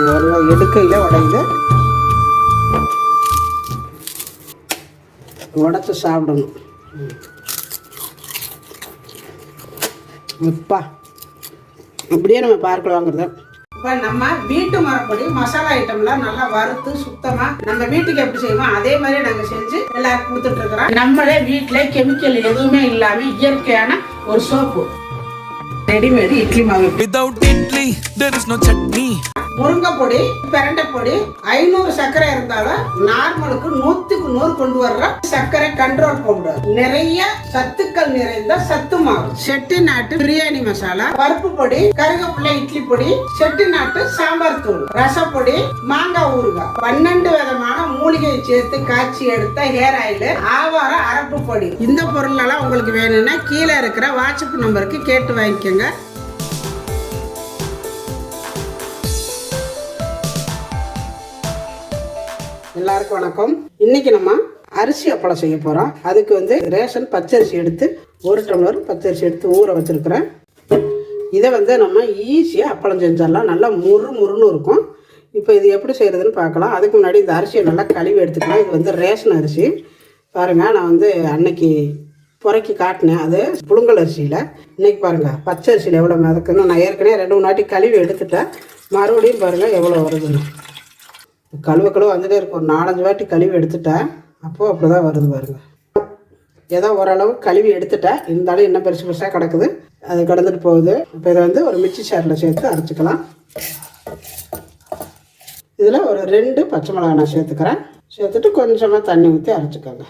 பாருங்கள், எடுக்கையில் உடையுது. உடச்சி சாப்பிடணும். அப்பா அப்படியே நம்ம பார்க்கலாம் வாங்குறது. இப்போ நம்ம வீட்டு மரப்படி மசாலா ஐட்டம்லாம் நல்லா வறுத்து சுத்தமாக நம்ம வீட்டுக்கு எப்படி செய்வோம் அதே மாதிரி நாங்கள் செஞ்சு எல்லாருக்கும் கொடுத்துட்டு இருக்கிறோம். நம்மளே வீட்டில் கெமிக்கல் எதுவுமே இல்லாமல் இயற்கையான ஒரு சோப்பு, ரெடிமேடு இட்லி மாவு. Without idli there is no chutney. முருங்கை பொடி, பிரண்டை பொடி, 500 சர்க்கரை இருந்தாலும் நார்மலுக்கு 100க்கு 100 கொண்டு வர்ற சர்க்கரை கண்ட்ரோல் பவுடர், நிறைய சத்துக்கள் நிறைந்த சத்து மாவு, செட்டிநாட்டு பிரியாணி மசாலா, பருப்பு பொடி, கருவேப்பிலை இட்லி பொடி, செட்டிநாட்டு சாம்பார் தூள், ரசப்பொடி, மாங்காய் ஊறுகாய், 12 விதமான மூலிகையை சேர்த்து காய்ச்சி எடுத்த ஹேர் ஆயில், ஆவார அரப்பு பொடி. இந்த பொருள் எல்லாம் உங்களுக்கு வேணும்னா கீழே இருக்கிற வாட்ஸ்அப் நம்பருக்கு கேட்டு வாங்கிக்கோங்க. எல்லாருக்கும் வணக்கம். இன்னைக்கு நம்ம அரிசி அப்பளம் செய்ய போகிறோம். அதுக்கு ரேஷன் பச்சரிசி எடுத்து 1 டம்ளர் பச்சரிசி எடுத்து ஊற வச்சுருக்கிறேன். இதை நம்ம ஈஸியாக அப்பளம் செஞ்சிடலாம். நல்லா முறுன்னு இருக்கும். இப்போ இது எப்படி செய்கிறதுன்னு பார்க்கலாம். அதுக்கு முன்னாடி இந்த அரிசியை நல்லா கழுவி எடுத்துக்கலாம். இது ரேஷன் அரிசி பாருங்கள். நான் அன்னைக்கு புறக்கி காட்டினேன், அது புழுங்கல் அரிசியில். இன்றைக்கி பாருங்கள் பச்சரிசியில் எவ்வளோ மிதக்குன்னு. நான் ஏற்கனவே 2-3 வாட்டி கழுவி எடுத்துட்டேன். மறுபடியும் பாருங்கள் எவ்வளோ வருதுன்னு. கழுவ வந்துட்டே இருக்கும். ஒரு 4-5 வாட்டி கழுவி எடுத்துட்டேன். அப்போது அப்படி தான் வருது பாருங்கள். ஏதோ ஓரளவு கழுவி எடுத்துட்டேன், இருந்தாலும் இன்னும் பெருசாக கிடக்குது. அது கிடந்துட்டு போகுது. இப்போ இதை ஒரு மிக்சி ஜாரில் சேர்த்து அரைச்சிக்கலாம். இதில் ஒரு 2 பச்சை மிளகாய் நான் சேர்த்துக்கிறேன். சேர்த்துட்டு கொஞ்சமாக தண்ணி ஊற்றி அரைச்சிக்கோங்க.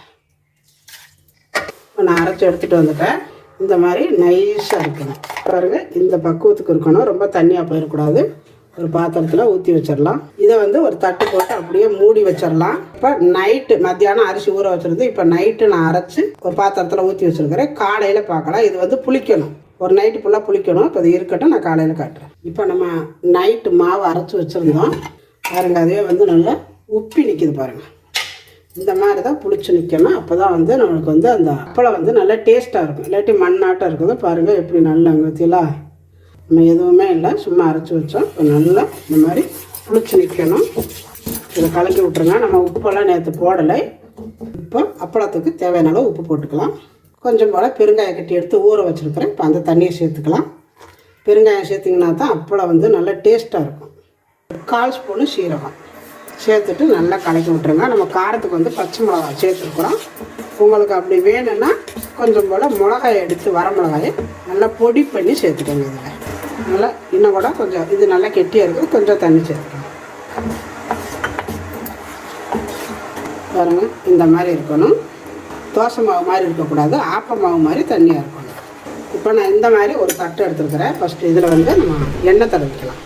நான் அரைச்சி எடுத்துகிட்டு வந்துட்டேன். இந்த மாதிரி நைஸாக இருக்கணும் பாருங்கள். இந்த பக்குவத்துக்கு இருக்கணும். ரொம்ப தண்ணியாக போயிடக்கூடாது. ஒரு பாத்திரத்தில் ஊற்றி வச்சிடலாம். இதை ஒரு தட்டு போட்டு அப்படியே மூடி வச்சிடலாம். இப்போ நைட்டு மத்தியானம் அரிசி ஊற வச்சுருந்து இப்போ நைட்டு நான் அரைச்சி ஒரு பாத்திரத்தில் ஊற்றி வச்சுருக்கிறேன். காலையில் பார்க்கலாம். இது புளிக்கணும். ஒரு நைட்டு ஃபுல்லாக புளிக்கணும். இப்போ இது இருக்கட்டும், நான் காலையில் காட்டுறேன். இப்போ நம்ம நைட்டு மாவு அரைச்சி வச்சுருந்தோம் பாருங்கள். அதே நல்லா உப்பி நிற்கிது பாருங்கள். இந்த மாதிரி தான் புளிச்சு நிற்கணும். அப்போ தான் நம்மளுக்கு அந்த அப்பளம் நல்லா டேஸ்ட்டாக இருக்கும். இல்லாட்டி மண்ணாட்டம் இருக்குது பாருங்கள். எப்படி நல்லா அங்கே ஊற்றிலாம் நம்ம எதுவுமே இல்லை, சும்மா அரைச்சி வச்சோம். இப்போ நல்லா இந்த மாதிரி புளிச்சு நிற்கணும். இதை கலக்கி விட்டுருங்க. நம்ம உப்பெல்லாம் நேற்று போடலை. இப்போ அப்பளத்துக்கு தேவையான அளவு உப்பு போட்டுக்கலாம். கொஞ்சம் போல் பெருங்காயம் கட்டி எடுத்து ஊற வச்சுருக்கிறேன். இப்போ அந்த தண்ணியை சேர்த்துக்கலாம். பெருங்காயம் சேர்த்திங்கன்னா தான் அப்பளம் நல்லா டேஸ்ட்டாக இருக்கும். 1/4 ஸ்பூனு சீரகம் சேர்த்துட்டு நல்லா கலக்கி விட்டுருங்க. நம்ம காரத்துக்கு பச்சை மிளகாய் சேர்த்துருக்குறோம். உங்களுக்கு அப்படி வேணும்னா கொஞ்சம் போல் மிளகாயை எடுத்து வர மிளகாயை நல்லா பொடி பண்ணி சேர்த்துக்கோங்க. இதில் நல்லா இன்னும் கூட கொஞ்சம் இது நல்லா கெட்டியாக இருக்குது. கொஞ்சம் தண்ணி சேர்த்துக்கோங்க பாருங்கள். இந்த மாதிரி இருக்கணும். தோசை மாவு மாதிரி இருக்கக்கூடாது, ஆப்ப மாவு மாதிரி தண்ணியாக இருக்கணும். இப்போ நான் இந்த மாதிரி ஒரு தட்டு எடுத்துருக்கிறேன். ஃபஸ்ட்டு இதில் நம்ம எண்ணெய் தடவிக்கலாம்.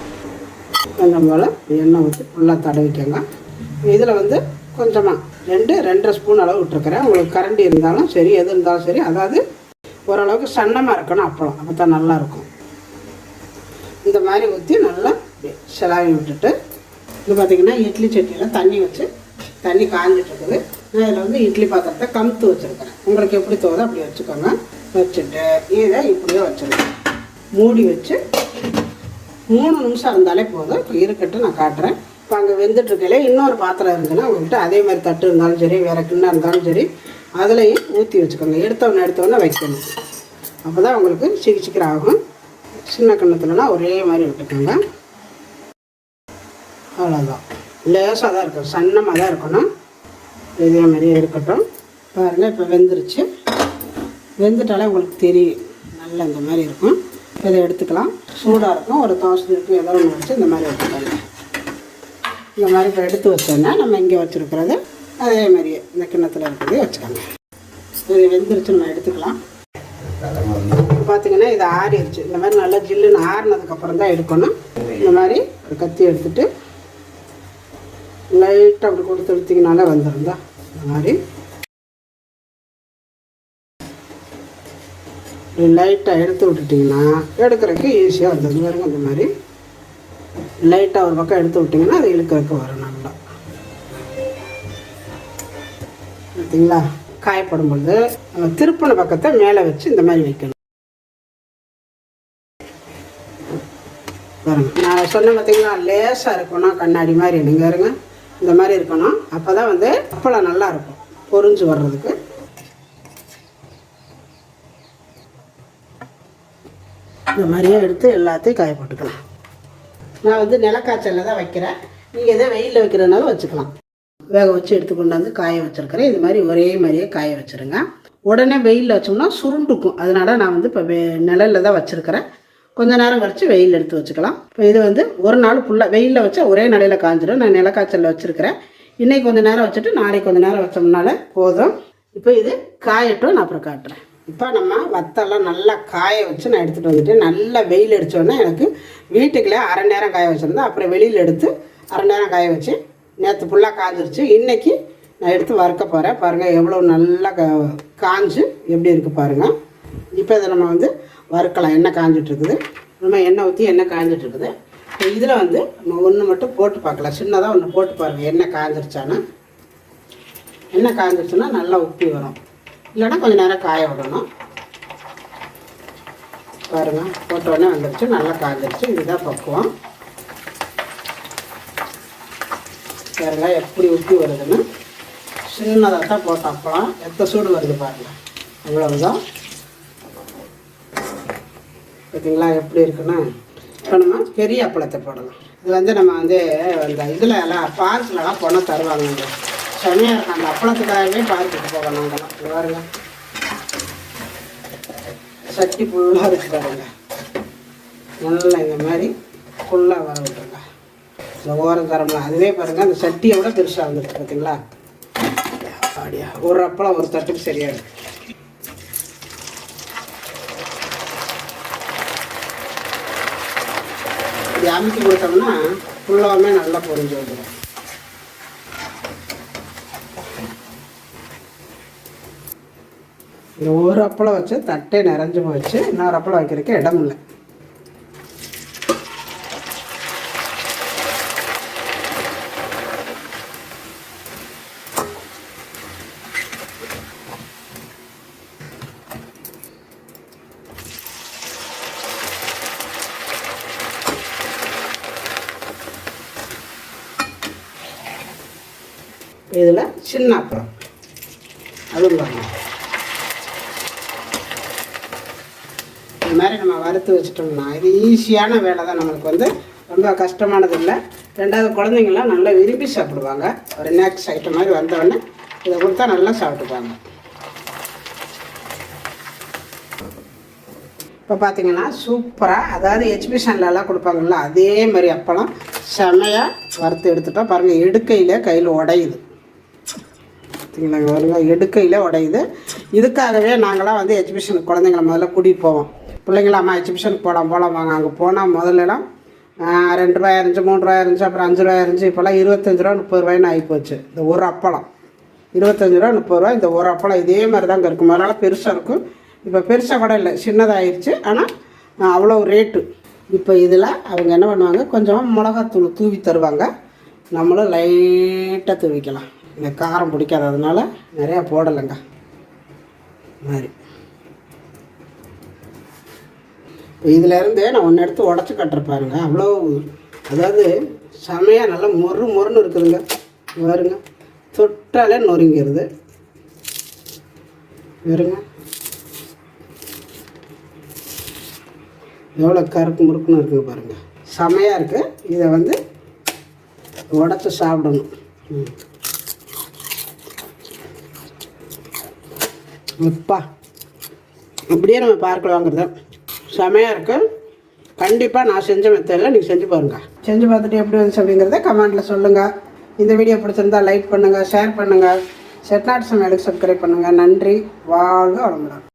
கொஞ்சம் போல் எண்ணெய் ஊற்றி ஃபுல்லாக தடவிக்கோங்க. இதில் கொஞ்சமாக 2-2.5 ஸ்பூன் அளவு விட்டுருக்குறேன். உங்களுக்கு கரண்டி இருந்தாலும் சரி, எது இருந்தாலும் சரி. அதாவது ஓரளவுக்கு சன்னமாக இருக்கணும் அப்பளம், அப்போ தான் நல்லாயிருக்கும். இந்த மாதிரி ஊற்றி நல்லா செலாவி விட்டுட்டு இது பார்த்திங்கன்னா இட்லி சட்டியில் தண்ணி வச்சு தண்ணி காஞ்சிட்ருக்குது. நான் இதில் இட்லி பாத்திரத்தை கமுத்து வச்சுருக்கிறேன். உங்களுக்கு எப்படி தோதோ அப்படி வச்சுக்கோங்க. வச்சுட்டு இதை இப்படியே வச்சுருக்கேன். மூடி வச்சு 3 நிமிஷம் இருந்தாலே போதும். இப்போ இருக்கட்டும், நான் காட்டுறேன். இப்போ அங்கே வெந்துட்டுருக்கையில இன்னொரு பாத்திரம் இருந்துச்சுன்னா உங்கள்கிட்ட அதே மாதிரி தட்டு இருந்தாலும் சரி, வேறு கிண்ணம் இருந்தாலும் சரி, அதுலேயும் ஊற்றி வச்சுக்கோங்க. எடுத்தோன்னே வைக்கணும். அப்போ தான் உங்களுக்கு சீக்கிரம் ஆகும். சின்ன கிண்ணத்துலனா ஒரே மாதிரி விட்டுக்கோங்க. அவ்வளோதான். லேசாக தான் இருக்கும், சன்னமாக தான் இருக்கணும். இதே மாதிரியே இருக்கட்டும். பாருங்கள் இப்போ வெந்துருச்சு. வெந்துட்டாலே உங்களுக்கு தெரியும். நல்லா இந்த மாதிரி இருக்கும். இதை எடுத்துக்கலாம். சூடாக இருக்கும். ஒரு தோசை இருக்கும், ஏதோ ஒன்று வச்சு இந்த மாதிரி எடுத்துக்கோங்க. இந்த மாதிரி இப்போ எடுத்து வச்சோன்னா நம்ம இங்கே வச்சுருக்கிறது அதே மாதிரியே இந்த கிண்ணத்தில் இருக்கிறதே வச்சுக்கோங்க. இது வெந்துருச்சு, நம்ம எடுத்துக்கலாம். பார்த்திங்கன்னா இது ஆறிடுச்சு. இந்த மாதிரி நல்லா ஜில்லுன்னு ஆறினதுக்கப்புறம் தான் எடுக்கணும். இந்த மாதிரி ஒரு கத்தி எடுத்துகிட்டு லைட்டாக அப்படி கொடுத்து எடுத்திங்கனாலே வந்துடும்தா. இந்த மாதிரி லைட்டாக எடுத்து விட்டுட்டிங்கன்னா எடுக்கிறதுக்கு ஈஸியாக வந்துடும். பாருங்க, இந்த மாதிரி லைட்டாக ஒரு பக்கம் எடுத்து விட்டிங்கன்னா அது இழுக்கிறதுக்கு வரும் நல்லா. பார்த்தீங்களா? காயப்படும் பொழுது நம்ம திருப்பின பக்கத்தை மேலே வச்சு இந்த மாதிரி வைக்கணும். பாருங்கள், நான் சொன்ன பார்த்தீங்களா லேசாக இருக்கணும், கண்ணாடி மாதிரி நீங்கள் இருங்க, இந்த மாதிரி இருக்கணும். அப்போ தான் வந்து அப்பளம் நல்லாயிருக்கும் பொரிஞ்சு வர்றதுக்கு. இந்த மாதிரியே எடுத்து எல்லாத்தையும் காய போட்டுக்கலாம். நான் வந்து நிலக்காய்ச்சலில் தான் வைக்கிறேன், நீங்கள் எதை வெயிலில் வைக்கிறதுனாலும் வச்சுக்கலாம். வேக வச்சு எடுத்து கொண்டாந்து காய வச்சுருக்கிறேன். இது மாதிரி ஒரே மாதிரியே காய வச்சுருங்க. உடனே வெயிலில் வச்சோம்னா சுருண்டுக்கும், அதனால் நான் வந்து இப்போ நிழலில் தான் வச்சுருக்கிறேன். கொஞ்சம் நேரம் கழித்து வெயில் எடுத்து வச்சுக்கலாம். இப்போ இது வந்து ஒரு நாள் ஃபுல்லாக வெயிலில் வச்சா ஒரே நிலையில் காஞ்சிடும். நான் நிலக்காய்ச்சலில் வச்சுருக்கிறேன். இன்றைக்கி கொஞ்சம் நேரம் வச்சுட்டு நாளைக்கு கொஞ்சம் நேரம் வச்சோம்னால போதும். இப்போ இது காயட்டும், நான் அப்புறம் காட்டுறேன். இப்போ நம்ம வத்தெல்லாம் நல்லா காய வச்சு நான் எடுத்துகிட்டு வந்துட்டேன். நல்லா வெயில் அடித்தோடனே எனக்கு வீட்டுக்குள்ளே அரை நேரம் காய வச்சுருந்தேன். அப்புறம் வெளியில் எடுத்து அரை நேரம் காய வச்சு நேற்று ஃபுல்லாக காஞ்சிருச்சு. இன்றைக்கி நான் எடுத்து வறுக்க போகிறேன். பாருங்கள் எவ்வளோ நல்லா காஞ்சு எப்படி இருக்குது பாருங்கள். இப்போ இதை நம்ம வந்து வறுக்கலாம். எண்ணெய் காஞ்சிட்ருக்குது, நம்ம எண்ணெய் ஊற்றி எண்ணெய் காஞ்சிட்ருக்குது. இப்போ இதில் வந்து நம்ம ஒன்று மட்டும் போட்டு பார்க்கலாம். சின்னதாக ஒன்று போட்டு பாருங்கள் எண்ணெய் காஞ்சிருச்சானா. எண்ணெய் காஞ்சிருச்சுன்னா நல்லா உப்பி வரும், இல்லைன்னா கொஞ்சம் நேரம் காய விடணும். பாருங்கள் போட்ட உடனே வந்துருச்சு, நல்லா காஞ்சிருச்சு. இதுதான் பக்குவம். பாருங்க எப்படி உப்பி வருதுன்னு. சின்னதாக தான் போட்ட அப்பளம் எத்த சூடு வருது பாருங்கள், அவ்வளவுதான். பார்த்தீங்களா எப்படி இருக்குன்னா. இப்போ நம்ம பெரிய அப்பளத்தை போடலாம். இது வந்து நம்ம வந்து அந்த இதில் எல்லாம் பார்க்ஸ்லாம் போனால் தருவாங்க. செமையாக இருக்கும். அந்த அப்பளத்துக்காகவே பார்த்துட்டு போகணும். அங்கெல்லாம் இது பாருங்க, சட்டி ஃபுல்லாக இருக்குது பாருங்க. நல்லா இந்த மாதிரி ஃபுல்லாக வர விட்டுருங்க. இந்த ஓரம் தரம்லாம் அதுவே பாருங்கள், அந்த சட்டியை விட பெருசாக வந்துருக்கு பார்த்தீங்களா. அப்படியா ஒரு அப்பளம் ஒரு தட்டுக்கு சரியாக இருக்குது. இப்படி அமுக்கி கொடுத்தோம்னா ஃபுல்லாகவே நல்லா பொரிஞ்சு வந்துடும். இந்த ஒரு அப்பளம் வச்சு தட்டை நிறைஞ்சு போச்சு. இன்னொரு அப்பளம் வைக்கிறதுக்கு இடம் இல்லை. இதில் சின்ன அப்பளம் அதுவும் பாருங்கள். இது மாதிரி நம்ம வறுத்து வச்சிட்டோம்னா இது ஈஸியான வேலை தான். நம்மளுக்கு வந்து ரொம்ப கஷ்டமானது இல்லை. ரெண்டாவது குழந்தைங்கள்லாம் நல்லா விரும்பி சாப்பிடுவாங்க. ஒரு ஸ்நாக்ஸ் ஐட்டம் மாதிரி வந்தோடனே இதை கொடுத்தா நல்லா சாப்பிட்டுப்பாங்க. இப்போ பார்த்தீங்கன்னா சூப்பராக, அதாவது எக்ஸிபிஷன்லலாம் கொடுப்பாங்கள்ல அதே மாதிரி அப்பளம் செமையாக வறுத்து எடுத்துட்டோம். பாருங்கள் எடுக்கையில் கையில் உடையுது பார்த்தீங்களா. வருங்க எடுக்கையில் உடையுது. இதுக்காகவே நாங்களாம் வந்து எக்ஸிபிஷனுக்கு குழந்தைங்கள முதல்ல கூட்டிகிட்டு போவோம். பிள்ளைங்களாம்மா எக்ஸிபிஷனுக்கு போகலாம் வாங்க. அங்கே போனால் முதல்லலாம் 2 ரூபாய் இருந்துச்சு, 3 ரூபாய் இருந்துச்சு, அப்புறம் 5 ரூபாய் இருந்துச்சு. இப்போல்லாம் 25 ரூபா 30 ரூபாய்னு ஆகிப்போச்சு. இந்த ஒரு அப்பளம் 25 ரூபா 30 ரூபா. இந்த ஒரு அப்பளம் இதே மாதிரி தாங்க இருக்கும். அதனால பெருசாக இருக்கும். இப்போ பெருசாக கூட இல்லை, சின்னதாகிடுச்சு. ஆனால் அவ்வளோ ரேட்டு. இப்போ இதில் அவங்க என்ன பண்ணுவாங்க, கொஞ்சம் மிளகாத்தூள் தூவி தருவாங்க. நம்மளும் லைட்டாக தூவிக்கலாம். இந்த காரம் பிடிக்காததுனால நிறையா போடலைங்க மாதிரி. இப்போ இதிலேருந்து நான் ஒன்று எடுத்து உடச்சி கட்டுறப்பாருங்க. அவ்வளோ அதாவது செமையாக நல்லா மொறுன்னு இருக்குதுங்க. வருங்க தொட்டாலே நொறுங்கிறது. வருங்க எவ்வளோ கருப்பு முறுக்குன்னு இருக்குது பாருங்கள், செமையாக இருக்குது. இதை வந்து உடச்சி சாப்பிடணும். அப்பா அப்படியே நம்ம பார்க்கல வாங்குறது செமையாக இருக்குது. கண்டிப்பாக நான் செஞ்ச மெத்தடில் நீங்கள் செஞ்சு பாருங்கள். செஞ்சு பார்த்துட்டு எப்படி வந்துச்சு அப்படிங்கிறத கமெண்ட்டில் சொல்லுங்கள். இந்த வீடியோ பிடிச்சிருந்தால் லைக் பண்ணுங்கள், ஷேர் பண்ணுங்கள், செட்நாட் சமையலுக்கு சப்ஸ்கிரைப் பண்ணுங்கள். நன்றி. வாழ்க வளமுடன்.